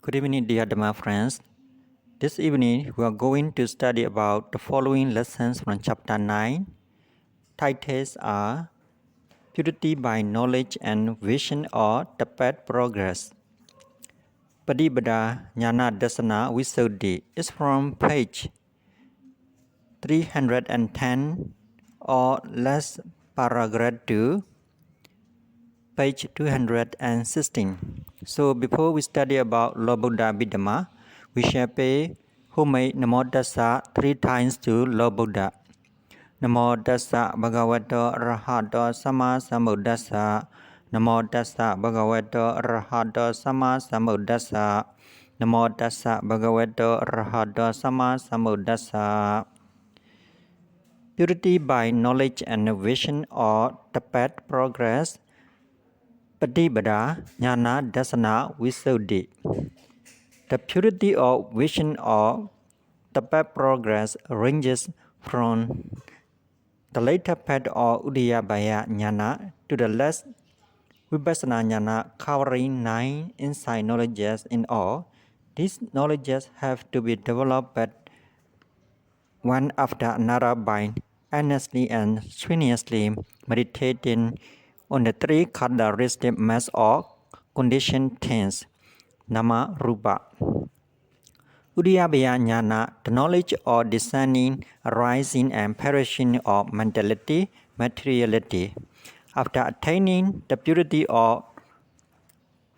Good evening, dear Dhamma friends. This evening, we are going to study about the following lessons from chapter 9. Titles are Purity by Knowledge and Vision or the Path Progress. Patipadar-Nyarnadassana-Visuddhi is from page 310 or last paragraph 2, page 216. So before we study about Lord Buddha Abhidhammar, we shall pay homage Namo Tassa 3 times to Lord Buddha. Namo Tassa Bhagavato Arahato Sama Sambuddhassa. Namo Tassa Bhagavato Arahato Sama Sambuddhassa. Namo Tassa Bhagavato Arahato Sama Sambuddhassa. Purity by knowledge and vision or the path progress. Patipadar-Nyarnadassana-Visuddhi. The purity of vision or the path progress ranges from the later path or Uddiyabaya Jnana to the last Vipassana Jnana, covering 9 insight knowledges in all. These knowledges have to be developed one after another by earnestly and strenuously meditating on the 3 characteristic mass or conditioned things, Nama Rupa. Uddiyabaya Jnana, the knowledge or discerning, arising and perishing of mentality, materiality. After attaining the purity of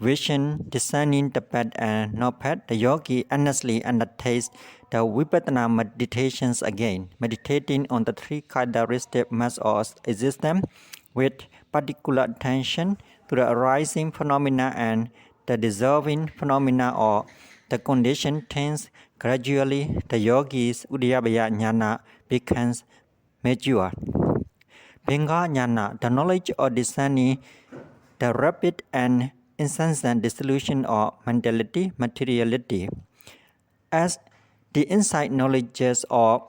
vision, discerning the path and no path, the yogi earnestly undertakes the Vipassana meditations again, meditating on the 3 characteristic mass of existence with particular attention to the arising phenomena and the dissolving phenomena or the conditioned things. Gradually, the yogi's Uddiyabaya Jnana becomes mature. Bhenga Jnana, the knowledge or discerning, the rapid and incessant dissolution of mentality, materiality. As the insight knowledges of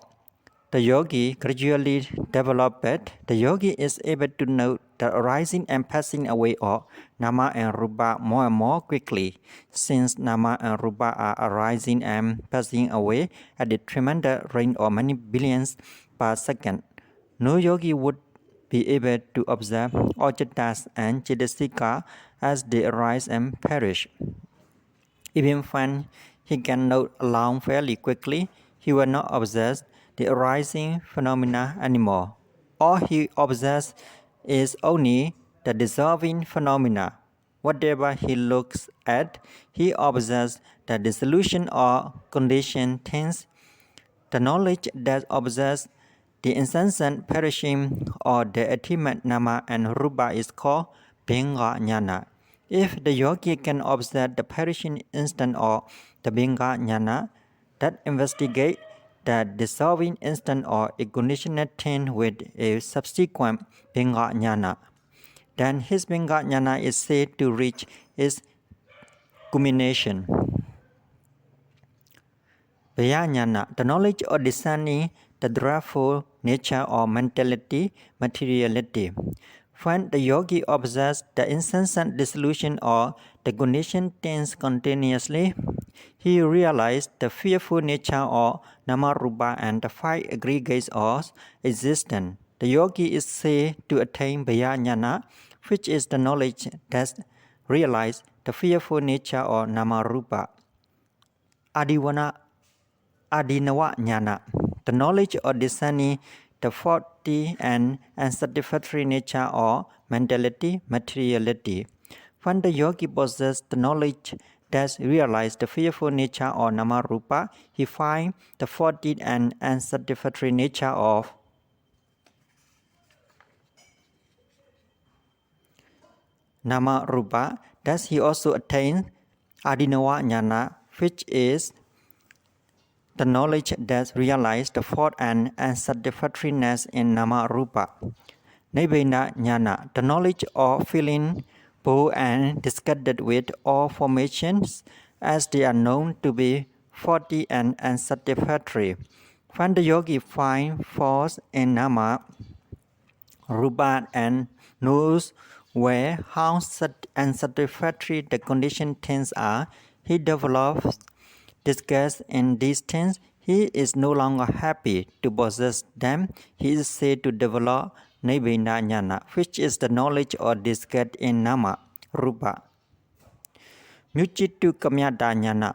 the yogi gradually developed, the yogi is able to know the arising and passing away of Nama and Rupa more and more quickly, since Nama and Rupa are arising and passing away at the tremendous rate of many billions per second. No yogi would be able to observe Ojatas and Chedasika as they arise and perish. Even when he can note along fairly quickly, he will not observe the arising phenomena anymore. All he observes is only the dissolving phenomena. Whatever he looks at, he observes the dissolution or conditioned things. The knowledge that observes the incessant perishing or the ultimate Nama and Rupa is called Bhenga Jnana. If the yogi can observe the perishing instant or the Bhenga Jnana, that investigate the dissolving instant or a conditioned thing with a subsequent Bhenga Jnana, then his Bhenga Jnana is said to reach its culmination. Vaya Jnana, the knowledge or discerning the dreadful nature of mentality, materiality. When the yogi observes the incessant dissolution or the conditioned things continuously, he realizes the fearful nature of Nama Rupa and the 5 aggregates of existence. The yogi is said to attain Vaya Jnana, which is the knowledge that realizes the fearful nature of Nama Rupa. Adinava Jnana, the knowledge or discerning the faulty and unsatisfactory nature of mentality, materiality. When the yogi possesses the knowledge that realizes the fearful nature of Nama Rupa, he finds the faulty and unsatisfactory nature of Nama Rupa. Thus he also attains Adinava Jnana, which is the knowledge that realizes the fault and unsatisfactoriness in Nama Rupa. Nibbana Jnana, the knowledge of feeling bored and disgusted with all formations as they are known to be faulty and unsatisfactory. When the yogi finds faults in Nama Rupa and knows where how unsatisfactory the conditioned things are, he develops disgust in these things. He is no longer happy to possess them. He is said to develop Nibbana, which is the knowledge or disgust in Nama, Rupa. Muchitu Kamyata,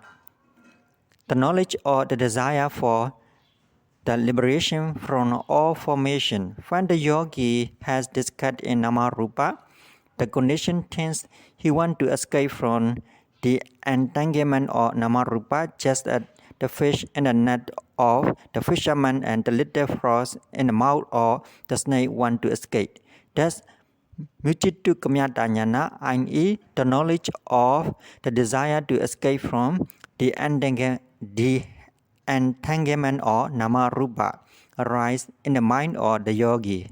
the knowledge or the desire for the liberation from all formation. When the yogi has disgust in Nama Rupa, the condition tends he wants to escape from the entanglement of Nama Rupa, just as the fish in the net of the fisherman and the little frogs in the mouth of the snake want to escape. Thus, Muchitu Kamyata, i.e., the knowledge of the desire to escape from the entanglement of Nama Rupa arise in the mind of the yogi.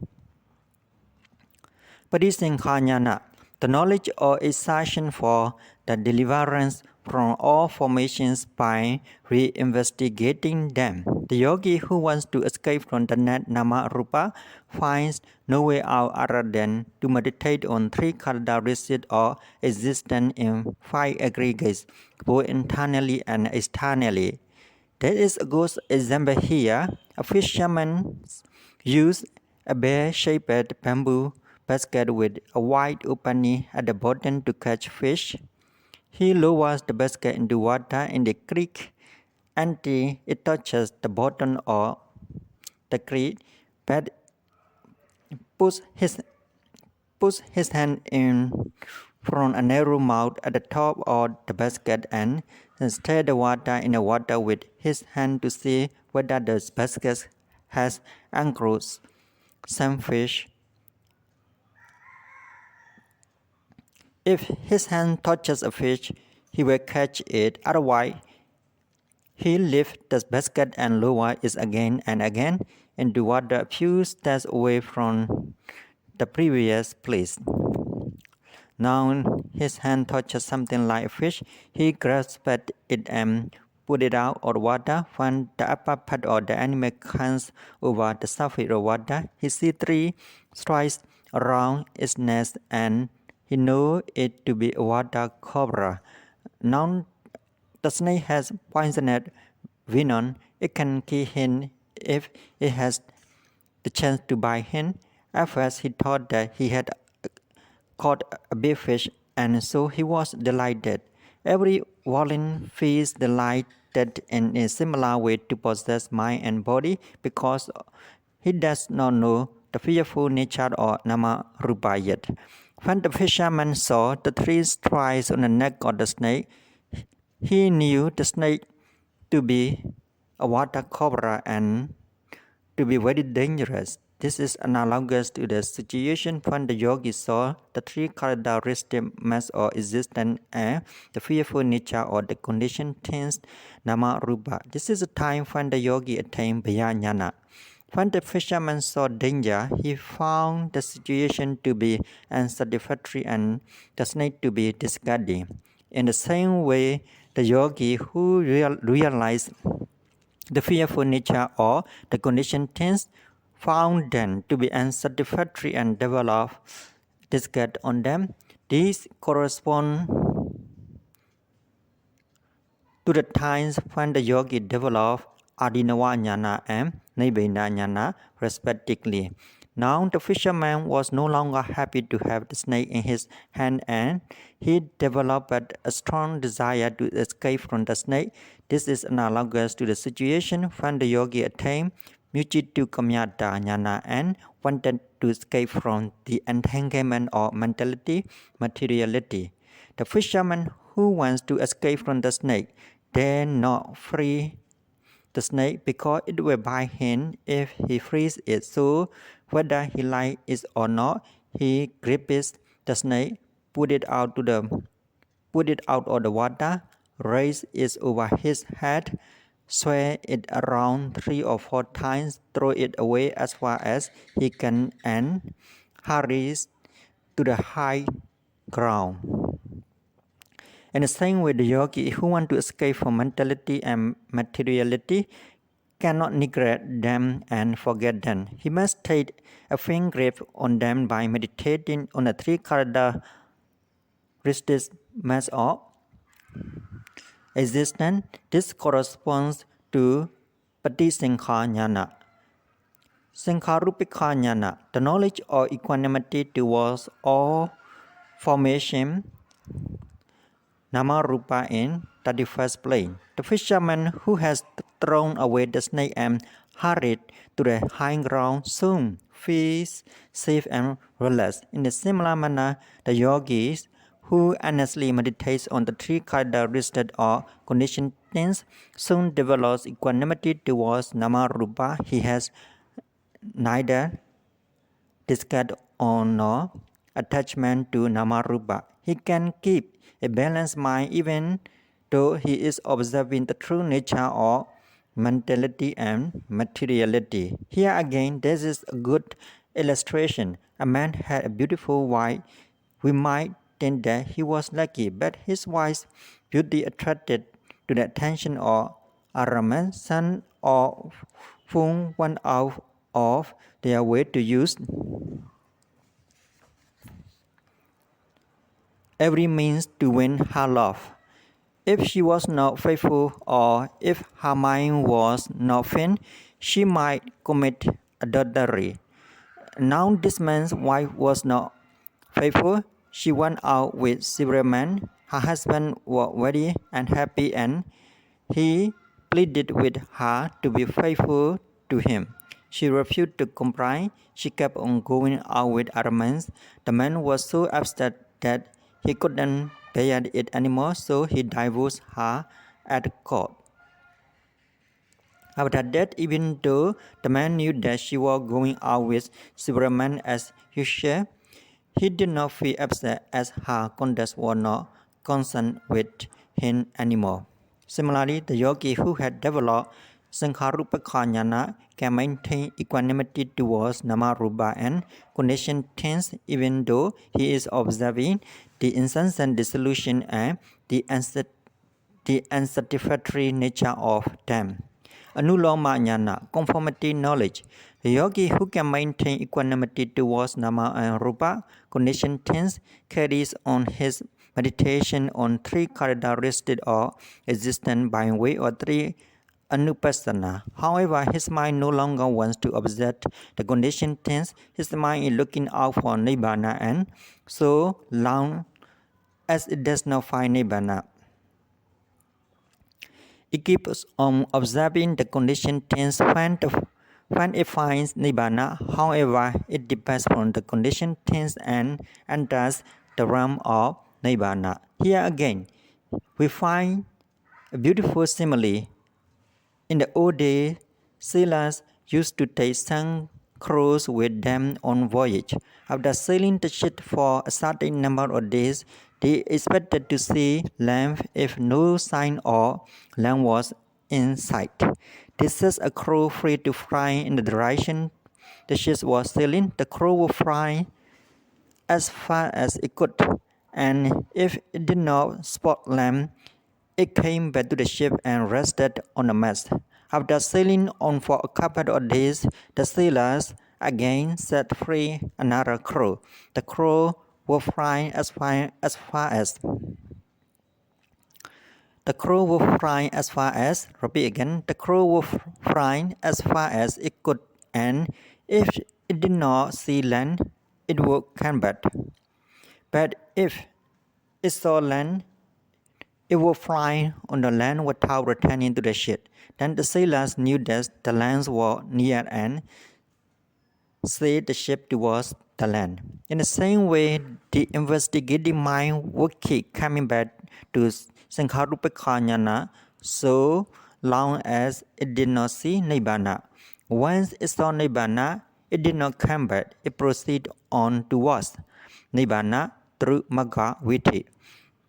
Padisankhanyana, the knowledge or exertion for the deliverance from all formations by re-investigating them. The yogi who wants to escape from the net Nama Rupa finds no way out other than to meditate on three characteristics of existence in five aggregates, both internally and externally. There is a good example here. A fisherman used a bear-shaped bamboo basket with a wide opening at the bottom to catch fish. He lowers the basket into water in the creek until it touches the bottom of the creek, but puts his hand in from a narrow mouth at the top of the basket and stir the water in the water with his hand to see whether the basket has anchored some fish. If his hand touches a fish, he will catch it. Otherwise, he lifts the basket and lowers it again and again into water a few steps away from the previous place. Now his hand touches something like a fish. He grasps it and put it out of the water. When the upper part of the animal comes over the surface of water, he sees three stripes around its nest and he knows it to be a water cobra. Now the snake has poisoned venom. It can kill him if it has the chance to bite him. At first he thought that he had caught a big fish, and so he was delighted. Every Wallen feels delighted in a similar way to possess mind and body because he does not know the fearful nature of Nama Rupa yet. When the fisherman saw the three stripes on the neck of the snake, he knew the snake to be a water cobra and to be very dangerous. This is analogous to the situation when the yogi saw the three characteristics of existence and the fearful nature or the condition things Nama Rupa. This is the time when the yogi attained Bhayajnana. When the fisherman saw danger, he found the situation to be unsatisfactory and the snake to be disgusting. In the same way, the yogi who realized the fearful nature or the condition things found them to be unsatisfactory and developed disgust on them. These correspond to the times when the yogi developed Abhidhammar Jnana and Nibbana Jnana respectively. Now the fisherman was no longer happy to have the snake in his hand and he developed a strong desire to escape from the snake. This is analogous to the situation when the yogi attained Muchitu Kamyata Jnana and wanted to escape from the entanglement of mentality, materiality. The fisherman who wants to escape from the snake dare not free the snake because it will bite him if he frees it. So whether he likes it or not, he grips the snake, put it out of the water, raise it over his head, sway it around 3 or 4 times, throw it away as far as he can, and hurries to the high ground. In the same way, the yogi who wants to escape from mentality and materiality cannot neglect them and forget them. He must take a firm grip on them by meditating on the three characteristics of existence. This corresponds to Patisankhā-jnana. Sankharupika-jnana, the knowledge of equanimity towards all formation, Nama-rupa in 31st plane. The fisherman who has thrown away the snake and hurried to the high ground soon feels safe and relaxed. In a similar manner, the yogis who earnestly meditates on the three characteristics or conditioned things soon develops equanimity towards Nama-rupa. He has neither disgust or nor attachment to Nama-rupa. He can keep a balanced mind even though he is observing the true nature of mentality and materiality. Here again, this is a good illustration. A man had a beautiful wife. We might think that he was lucky, but his wife's beauty attracted to the attention of Araman, son of whom went out of their way to use every means to win her love. If she was not faithful or if her mind was not firm, she might commit adultery. Now this man's wife was not faithful. She went out with several men. Her husband was very unhappy and he pleaded with her to be faithful to him. She refused to comply. She kept on going out with other men. The man was so upset that he couldn't bear it anymore, so he divorced her at court. After that, even though the man knew that she was going out with several men as usual, he did not feel upset as her conduct was not concerned with him anymore. Similarly, the yogi who had developed Sankharupaka-jnana can maintain equanimity towards Nama-rupa and conditioned things even though he is observing the incessant dissolution and the unsatisfactory nature of them. Anuloma-jnana, conformity knowledge. The yogi who can maintain equanimity towards Nama and Rupa, conditioned things, carries on his meditation on three characteristics of existence by way of three anupassana. However, his mind no longer wants to observe the conditioned things. His mind is looking out for Nibbana, and so long as it does not find Nibbana, it keeps on observing the conditioned things. When it finds Nibbana, however, it departs from the conditioned things and enters the realm of Nibbana. Here again, we find a beautiful simile. In the old days, sailors used to take some crews with them on voyage. After sailing the ship for a certain number of days, they expected to see land if no sign of land was in sight. They set a crew free to fly in the direction the ship was sailing. The crew would fly as far as it could, and if it did not spot land, it came back to the ship and rested on the mast. After sailing on for a couple of days, the sailors again set free another crew. The crew would fly as far as repeat again. The crew would fly as far as it could, and if it did not see land, it would come back. But if it saw land, it would fly on the land without returning to the ship. Then the sailors knew that the lands were near and set the ship towards the land. In the same way, the investigating mind would keep coming back to Sankharupaka-jnana so long as it did not see Nibbana. Once it saw Nibbana, it did not come back. It proceeded on towards Nibbana through Magga-vitti.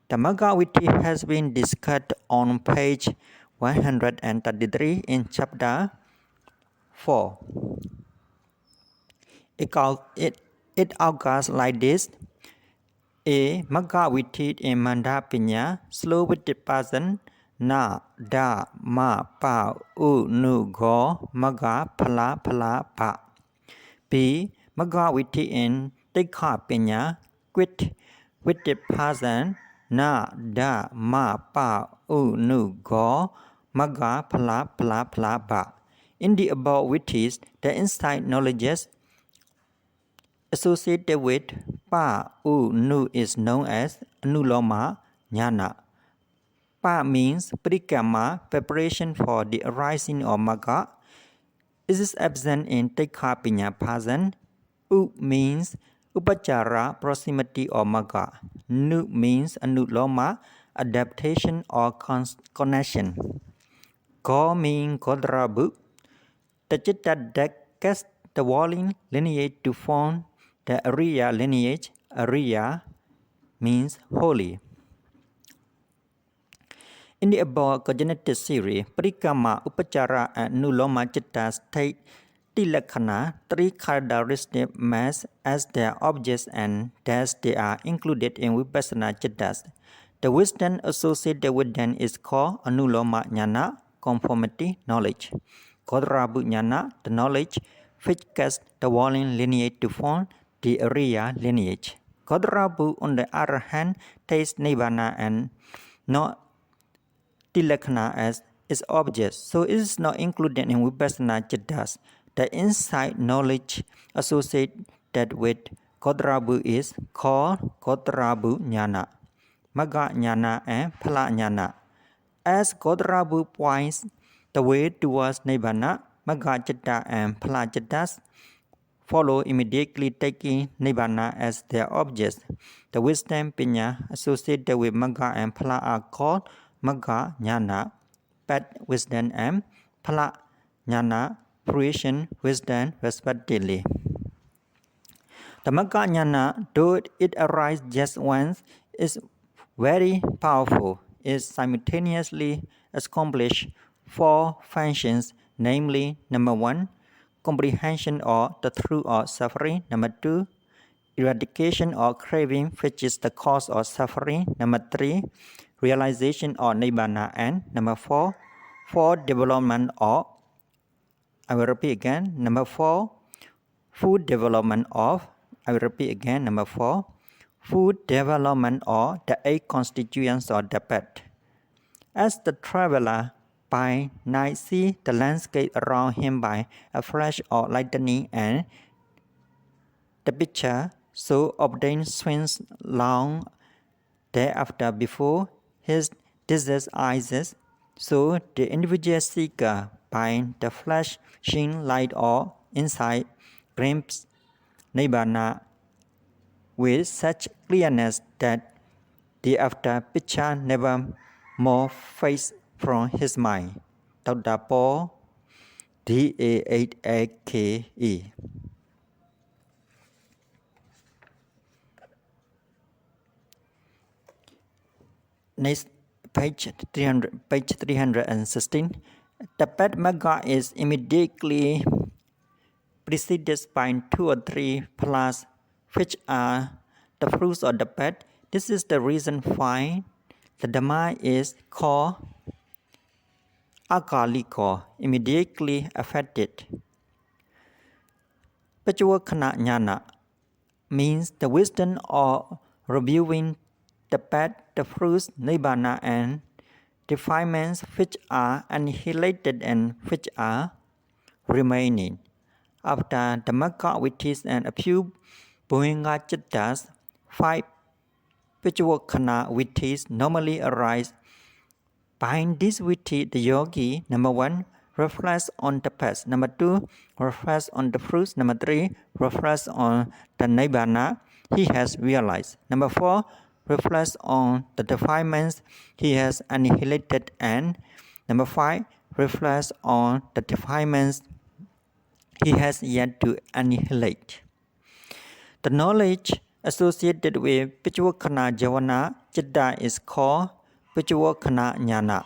The Magga-vitti has been discussed on page 133 in chapter 4. It occurs like this. A Magga-vitti in Mandapanya, slow with the person, na, da, ma, pa, u, nu, go, Magga, pala, pala, pa. B. Magga-vitti in Tikha-panya, quit with the person, na, da, ma, pa, U Nu Go Magga Phala Phala Phala Ba. In the above witties, the insight knowledges associated with Pa U Nu is known as Anuloma Jnana. Pa means Parikamma, preparation for the arising of Magga. It is absent in Tekkapanya present. U means Upachara, proximity of Magga. Nu means Anuloma, adaptation or connection. Go means Godrabu, the chitta that gets the walling lineage to form the Arya lineage. Arya means holy. In the above cogenitive series, Parikamma, Upachara, and Nuloma Chittas take Tilakhana, three characteristic mass as their objects and thus they are included in Vipassana Chittas. The wisdom associated with them is called Anuloma Jnana, conformity knowledge. Kodrabu Jnana, the knowledge which gets the walling lineage to form the Arya lineage. Kodrabu, on the other hand, takes Nibbana and not Tilakhana as its object, so it is not included in Vipassana Chittas. The insight knowledge associated with Kodrabu is called Kodrabu Jnana, Magga Jnana and Phala Jnana. As Kodrabu points the way towards Nibbana, Magga Chitta and Phala Chittas follow immediately taking Nibbana as their objects. The wisdom Pinya associated with Magga and Phala are called Magga Jnana, Pat wisdom, and Phala Jnana, fruition wisdom, respectively. The Magga Jnana, though it arises just once, is very powerful. It simultaneously accomplishes four functions, namely, number 1, comprehension of the truth of suffering. Number 2, eradication of craving, which is the cause of suffering. Number 3, realization of Nibbana. And number 4, for development of, I will repeat again, number 4, food development of, I will repeat again, number 4, food development of the 8 constituents of the pet. As the traveler by night sees the landscape around him by a flash of lightning and the picture so obtained swings long thereafter before his diseased eyes, so the individual seeker by the flashing light of insight glimpses Nibbana with such clearness that the after picture never more fades from his mind. Dr. Paul D.A.8.A.K.E. Next, page 316. The pet Magga is immediately preceded by 2 or 3 phalas, which are the fruits of the pet. This is the reason why the Dhamma is called Akaliko, immediately affected. Patipadar-Nyarnadassana means the wisdom of reviewing the pet, the fruits, Nibbana, and defilements which are annihilated and which are remaining. After the Magga witties and a few Bhuinga Chittas, 5 Patipadar witties normally arise. By this witty, the yogi, number 1, reflects on the past. Number 2, reflects on the fruits. Number 3, reflects on the Nibbana he has realized. Number 4, reflects on the defilements he has annihilated. And number 5, reflects on the defilements he has yet to annihilate. The knowledge associated with Patipadar Javana Chitta is called Patipadar Jnana.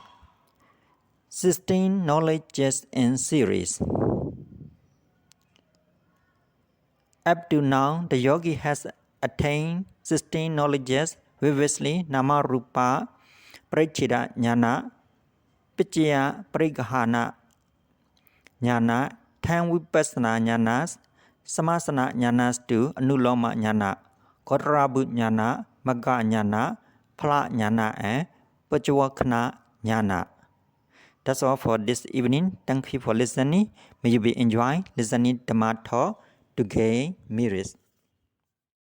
16 knowledges in series. Up to now, the yogi has attained 16 knowledges vividly: Nama Rupa, Parichida Jnana, Pichya Parigahana Jnana, 10 Vipassana Jnanas, Samasana Jnanas to Anuloma Jnana, Kodrabu Jnana, Magga Jnana, Phala Jnana, and Patipadar jnana. That's all for this evening. Thank you for listening. May you be enjoying listening Dhamma talk to gain merits.